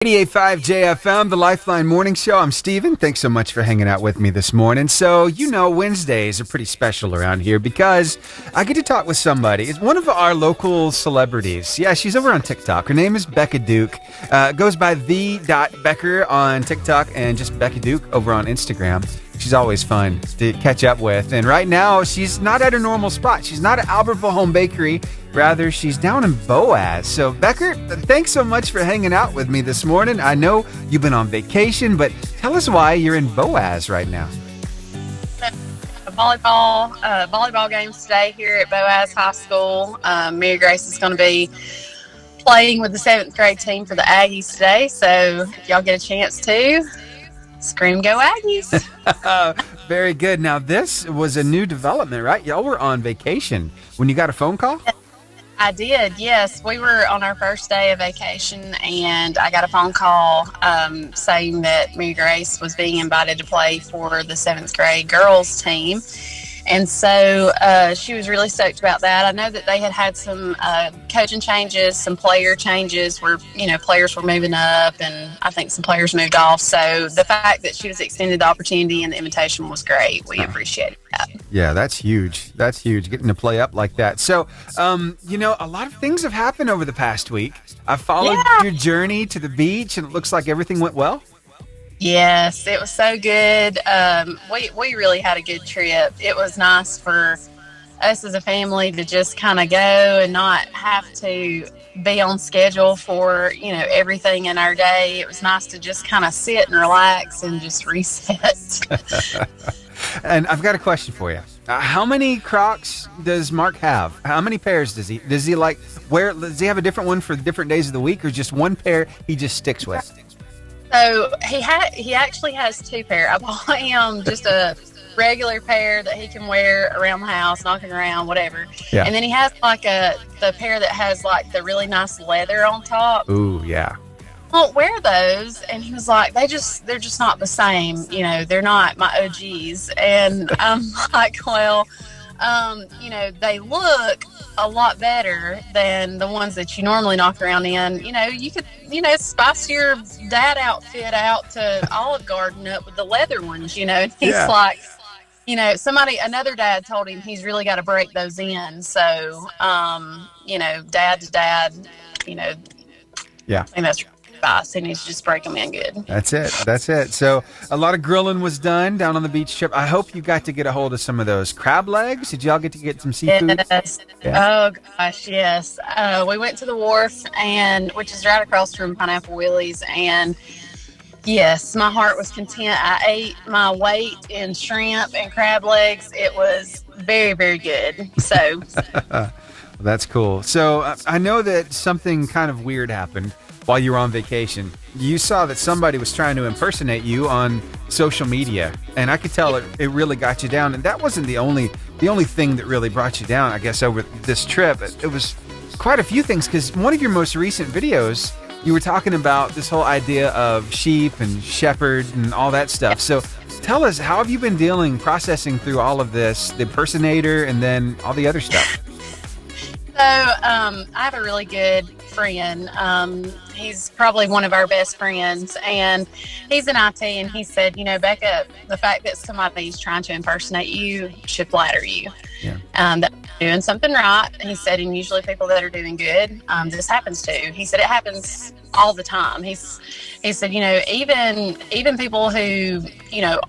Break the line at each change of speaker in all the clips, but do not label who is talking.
88.5 JFM, the Lifeline Morning Show. I'm Steven. Thanks so much for hanging out with me this morning. So, Wednesdays are pretty special around here because I get to talk with somebody. It's one of our local celebrities. Yeah, she's over on TikTok. Her name is Becka Duke. Goes by the.becker on TikTok and just Becka Duke over on Instagram. She's always fun to catch up with. And right now, she's not at her normal spot. She's not at Albertville Home Bakery. Rather, she's down in Boaz. So, Becker, thanks so much for hanging out with me this morning. I know you've been on vacation, but tell us why you're in Boaz right now.
Volleyball games today here at Boaz High School. Mary Grace is going to be playing with the 7th grade team for the Aggies today. So, if y'all get a chance to, scream go Aggies.
Very good. Now, this was a new development, right? Y'all were on vacation when you got a phone call?
I did, yes. We were on our first day of vacation, and I got a phone call saying that Mary Grace was being invited to play for the 7th grade girls team. And so she was really stoked about that. I know that they had some coaching changes, some player changes where, players were moving up and I think some players moved off. So the fact that she was extended the opportunity and the invitation was great. We appreciated that.
Yeah, that's huge. That's huge, getting to play up like that. So, a lot of things have happened over the past week. I followed your journey to the beach and it looks like everything went well.
Yes, it was so good. We really had a good trip. It was nice for us as a family to just kind of go and not have to be on schedule for, everything in our day. It was nice to just kind of sit and relax and just reset.
And I've got a question for you. How many Crocs does Mark have? How many pairs does he? Does he wear? Does he have a different one for different days of the week, or just one pair he just sticks with?
So he actually has 2 pair. I bought him just a regular pair that he can wear around the house, knocking around, whatever. Yeah. And then he has the pair that has the really nice leather on top.
Ooh, yeah.
I won't wear those. And he was like, they're just not the same. They're not my OGs. And I'm like, well, they look a lot better than the ones that you normally knock around in. You could, spice your dad outfit out to Olive Garden up with the leather ones, and he's like, another dad told him he's really got to break those in. So, dad to dad,
yeah.
I think that's advice. He needs to just break them in good.
That's it. So a lot of grilling was done down on the beach trip. I hope you got to get a hold of some of those crab legs. Did y'all get to get some seafood?
Yes. Yeah. Oh gosh, yes. We went to the wharf, which is right across from Pineapple Willie's, and yes, my heart was content. I ate my weight in shrimp and crab legs. It was very, very good. So
that's cool. So I know that something kind of weird happened while you were on vacation. You saw that somebody was trying to impersonate you on social media, and I could tell it really got you down. And that wasn't the only thing that really brought you down, I guess, over this trip. It was quite a few things, because one of your most recent videos, you were talking about this whole idea of sheep and shepherd and all that stuff. So tell us, how have you been processing through all of this, the impersonator and then all the other stuff?
So I have a really good friend. He's probably one of our best friends, and he's in IT, and he said, Becca, the fact that somebody's trying to impersonate you should flatter you. Yeah. That you're doing something right. He said, and usually people that are doing good, this happens to. He said it happens all the time. He said, even people who,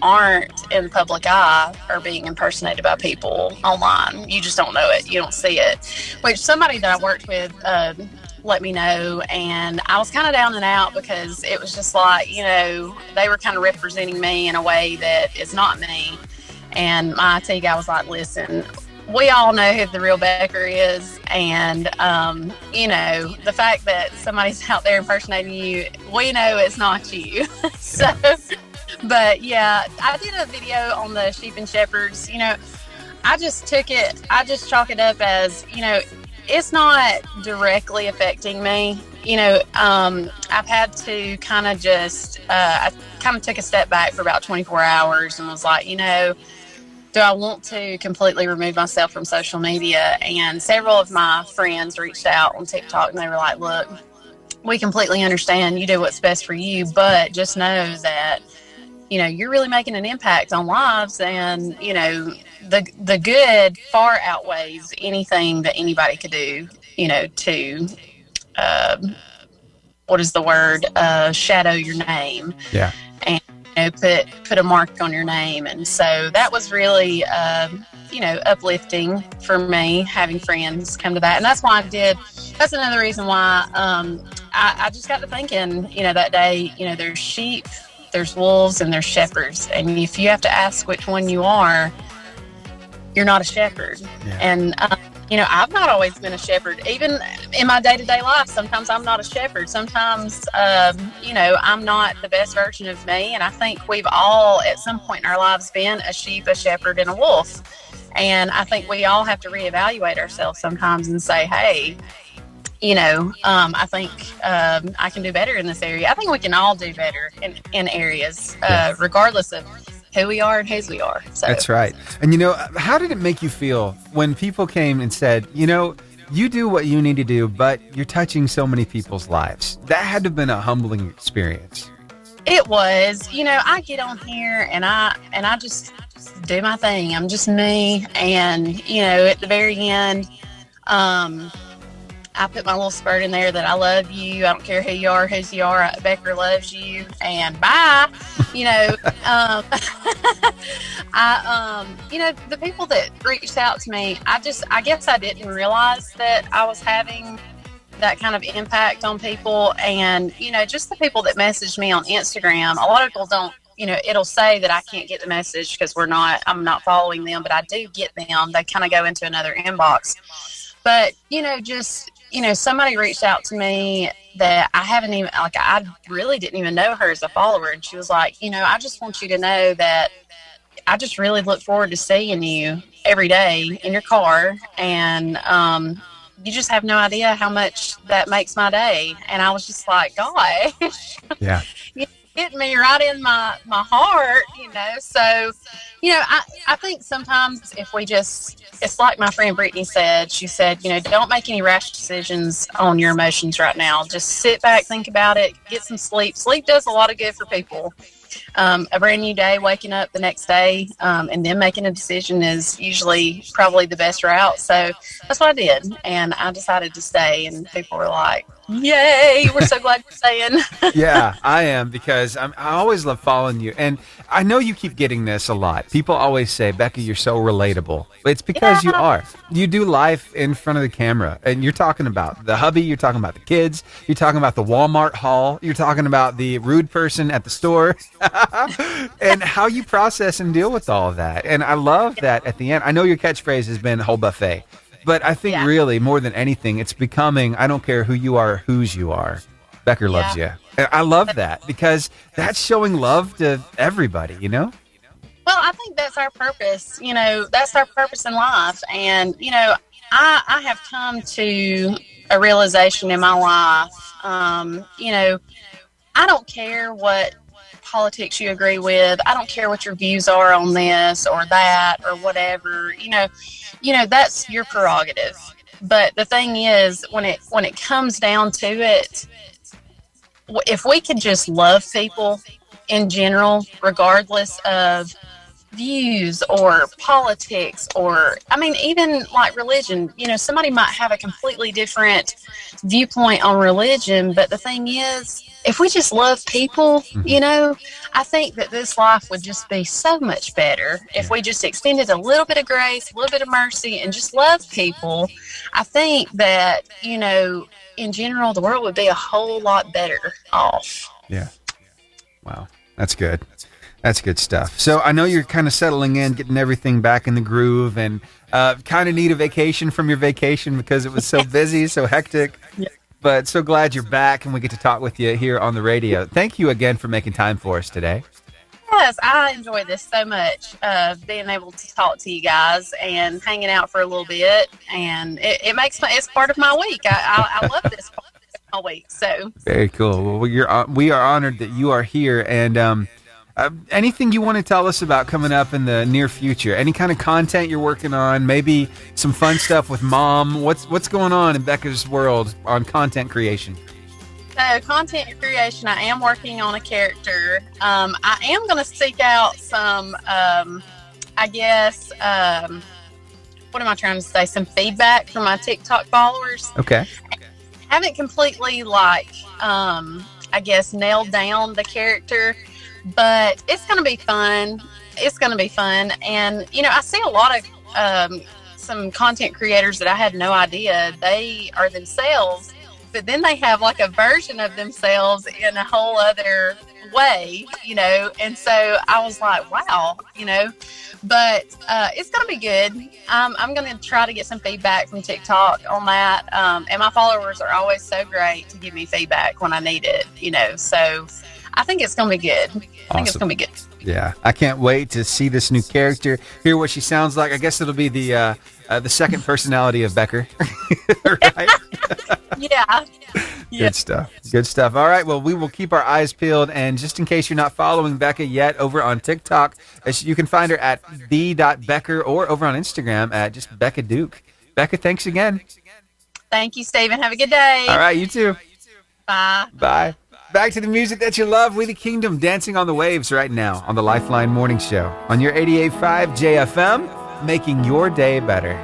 aren't in the public eye are being impersonated by people online. You just don't know it. You don't see it. Which somebody that I worked with let me know, and I was kind of down and out because it was just like, they were kind of representing me in a way that is not me. And my IT guy was like, listen, we all know who the real Becker is, and the fact that somebody's out there impersonating you, we know it's not you. So, but yeah, I did a video on the sheep and shepherds. I just chalk it up as, it's not directly affecting me. I've had to kind of I kind of took a step back for about 24 hours and was like, do I want to completely remove myself from social media? And several of my friends reached out on TikTok and they were like, look, we completely understand. You do what's best for you, but just know that, you're really making an impact on lives, and, the good far outweighs anything that anybody could do, to, what is the word, shadow your name.
Yeah.
And, put a mark on your name. And so that was really, uplifting for me, having friends come to that. And that's why that's another reason why, I just got to thinking, that day, there's sheep, there's wolves, and there's shepherds. And if you have to ask which one you are, you're not a shepherd.
Yeah.
And, I've not always been a shepherd. Even in my day-to-day life, sometimes I'm not a shepherd. Sometimes, I'm not the best version of me. And I think we've all, at some point in our lives, been a sheep, a shepherd, and a wolf. And I think we all have to reevaluate ourselves sometimes and say, hey, I think I can do better in this area. I think we can all do better in areas, regardless of who we are and whose we are. So.
That's right. And, how did it make you feel when people came and said, you do what you need to do, but you're touching so many people's lives? That had to have been a humbling experience.
It was. I get on here and I just do my thing. I'm just me. And, at the very end, I put my little spurt in there that I love you. I don't care who you are, whose you are. Becca loves you, and bye. The people that reached out to me, I guess I didn't realize that I was having that kind of impact on people. And, just the people that messaged me on Instagram, a lot of people don't, it'll say that I can't get the message because I'm not following them, but I do get them. They kind of go into another inbox. But, somebody reached out to me that I haven't even, I really didn't even know her as a follower. And she was like, I just want you to know that I just really look forward to seeing you every day in your car. And you just have no idea how much that makes my day. And I was just like, gosh. Yeah. Hit me right in my heart, So, I think sometimes if we it's like my friend Brittany said. She said, don't make any rash decisions on your emotions right now. Just sit back, think about it, get some sleep. Sleep does a lot of good for people. A brand new day, waking up the next day, and then making a decision is usually probably the best route. So that's what I did. And I decided to stay, and people were like, yay, we're so glad you're staying.
Yeah, I am, because I always love following you. And I know you keep getting this a lot. People always say, Becca, you're so relatable. It's because you are. You do life in front of the camera. And you're talking about the hubby. You're talking about the kids. You're talking about the Walmart haul. You're talking about the rude person at the store. And how you process and deal with all of that. And I love that at the end. I know your catchphrase has been whole buffet. But I think really, more than anything, it's becoming, I don't care who you are or whose you are. Becker loves you. And I love that, because that's showing love to everybody, Well,
I think that's our purpose. That's our purpose in life. And, I have come to a realization in my life. I don't care what politics you agree with. I don't care what your views are on this or that or whatever. That's your prerogative. But the thing is, when it comes down to it, if we could just love people in general, regardless of views or politics, or even like religion, somebody might have a completely different viewpoint on religion, but the thing is, if we just love people, I think that this life would just be so much better if we just extended a little bit of grace, a little bit of mercy, and just love people. I think that, in general, the world would be a whole lot better off.
Yeah. Wow. That's good. That's good stuff. So I know you're kind of settling in, getting everything back in the groove, and kind of need a vacation from your vacation because it was so busy, so hectic. Yeah. But so glad you're back and we get to talk with you here on the radio. Thank you again for making time for us today.
Yes, I enjoy this so much, being able to talk to you guys and hanging out for a little bit. And it's part of my week. I love this part of my week. So
very cool. Well, we are honored that you are here. And anything you want to tell us about coming up in the near future? Any kind of content you're working on? Maybe some fun stuff with Mom? What's going on in Becca's world on content creation?
So, content creation, I am working on a character. I am going to seek out some, I guess, what am I trying to say? Some feedback from my TikTok followers.
Okay.
Haven't completely, I guess, nailed down the character, but it's going to be fun. It's going to be fun. And, I see a lot of some content creators that I had no idea they are themselves, but then they have like a version of themselves in a whole other way, and so I was like, wow, but it's going to be good. I'm going to try to get some feedback from TikTok on that. And my followers are always so great to give me feedback when I need it, so I think it's going to be good. I think it's going to be good.
Yeah, I can't wait to see this new character, hear what she sounds like. I guess it'll be the second personality of Becker, right?
Yeah.
Good stuff. Good stuff. All right. Well, we will keep our eyes peeled. And just in case you're not following Becca yet over on TikTok, you can find her at the.becker or over on Instagram at just Becka Duke. Becca, thanks again.
Thank you, Stephen. Have a good day.
All right. You too.
Bye.
Bye. Back to the music that you love. We the Kingdom dancing on the waves right now on the Lifeline Morning Show on your 88.5 JFM, making your day better.